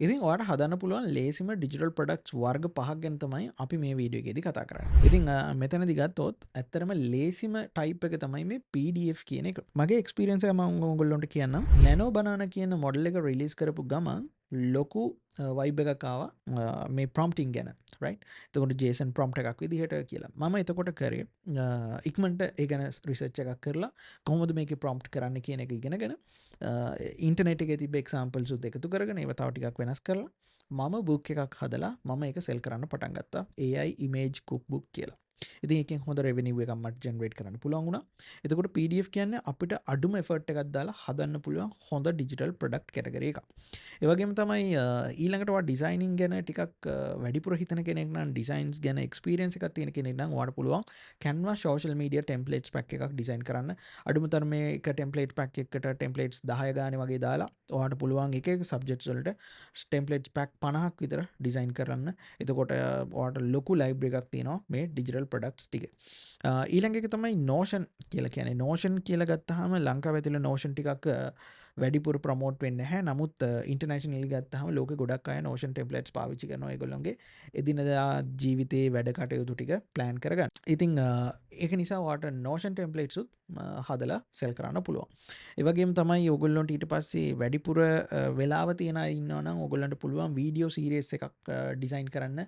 ඉතින් ඔයාලට හදන්න පුළුවන් ලේසිම ඩිජිටල් ප්‍රොඩක්ට්ස් වර්ග 5ක් ගැන තමයි අපි මේ වීඩියෝ එකේදී කතා කරන්නේ. ඉතින් මෙතනදී ගත්තොත් ඇත්තටම ලේසිම ටයිප් එක තමයි මේ PDF කියන එක. මගේ එක්ස්පීරියන්ස් එක මම ඔයගොල්ලන්ට කියන්නම්. Nano Banana කියන මොඩල් එක රිලීස් කරපු ගමන් ලොකු වයිබ් එකක් ආවා මේ ප්‍රොම්ප්ටිං ගැන, right? එතකොට JSON prompt එකක් විදිහට කියලා. මම එතකොට කරේ ඉක්මනට ඒ ගැන රිසර්ච් එකක් කරලා කොහොමද මේකේ prompt කරන්න කියන එක ඉගෙනගෙන ඉන්ටර්නෙට් එකේ තිබ්බ එක්සැම්පල්ස් උත් එකතු කරගෙන ඒවා තව ටිකක් වෙනස් කරලා මම බුක් එකක් හදලා මම ඒක සෙල් කරන්න පටන් ගත්තා. AI image cookbook කියලා. ඉතින් එකෙන් හොඳ රෙවෙනිව් එකක් මට ජෙනරේට් කරන්න පුළුවන් වුණා. එතකොට PDF කියන්නේ අපිට අඩුම එෆර්ට් එකක් දාලා හදන්න පුළුවන් හොඳ ඩිජිටල් ප්‍රොඩක්ට් කැටගරි එකක්. ඒ වගේම තමයි ඊළඟට ඔයා ඩිසයිනින් ගැන ටිකක් වැඩිපුර හිතන කෙනෙක් නම් ඩිසයින්ස් ගැන එක්ස්පීරියන්ස් එකක් තියෙන කෙනෙක් නම් ඔයාට පුළුවන් Canva social media templates pack එකක් ඩිසයින් කරන්න. අඩුම තරමේ එක ටෙම්ප්ලේට් පැක් එකකට ටෙම්ප්ලේට්ස් 10 ගානේ වගේ දාලා ඔයාට පුළුවන් එක එක සබ්ජෙක්ට්ස් වලට ටෙම්ප්ලේට්ස් පැක් 50ක් විතර ඩිසයින් කරන්න. එතකොට ඔයාට ලොකු ලයිබ්‍රරි එකක් තියෙනවා මේ ඩිජිටල් ප්‍රොඩක්ට්ස් ටික. ඊළඟ එක තමයි Notion කියලා කියන්නේ. Notion කියලා ගත්තාම ලංකාවේ තියෙන Notion ටිකක් වැඩිපුර ප්‍රමෝට් වෙන්නේ නැහැ. නමුත් ඉන්ටර්නැෂනලි ගත්තාම ලෝකෙ ගොඩක් අය Notion templates පාවිච්චි කරනවා ඒගොල්ලොන්ගේ එදිනදා ජීවිතයේ වැඩ කටයුතු ටික ප්ලෑන් කරගන්න. ඉතින් ඒක නිසා ඔයාට Notion templates උත් හදලා සෙල් කරන්න පුළුවන්. ඒ වගේම තමයි ඔයගොල්ලන්ට ඊට පස්සේ වැඩිපුර වෙලාව තියන අය ඉන්නවා නම් ඔයගොල්ලන්ට පුළුවන් වීඩියෝ සීරීස් එකක් ඩිසයින් කරන්න.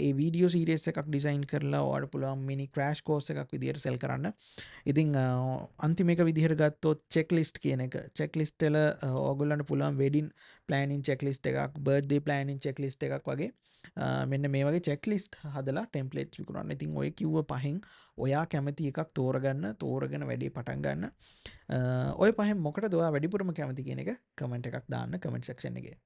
ඒ වීඩියෝ සීරීස් එකක් ඩිසයින් කරලා ඔයාට පුළුවන් මිනි ක්‍රෑෂ් කෝස් එකක් විදිහට සෙල් කරන්න. ඉතින් අන්තිම එක විදිහට ගත්තොත් චෙක්ලිස්ට් කියන එක. චෙක්ලිස්ට් වල ඔයගොල්ලන්ට පුළුවන් වෙඩින් ප්ලෑනින් චෙක්ලිස්ට් එකක්, බර්ත්ඩේ ප්ලෑනින් චෙක්ලිස්ට් එකක් වගේ මෙන්න මේ වගේ චෙක්ලිස්ට් හදලා ටෙම්ප්ලේට්ස් විකුණන්න. ඉතින් ඔය කිව්ව පහෙන් ඔයා කැමති එකක් තෝරගෙන වැඩේ පටන් ගන්න. ඔය පහෙන් මොකටද ඔයා වැඩිපුරම කැමති කියන එක කමෙන්ට් එකක් දාන්න කමෙන්ට් සෙක්ෂන් එකේ.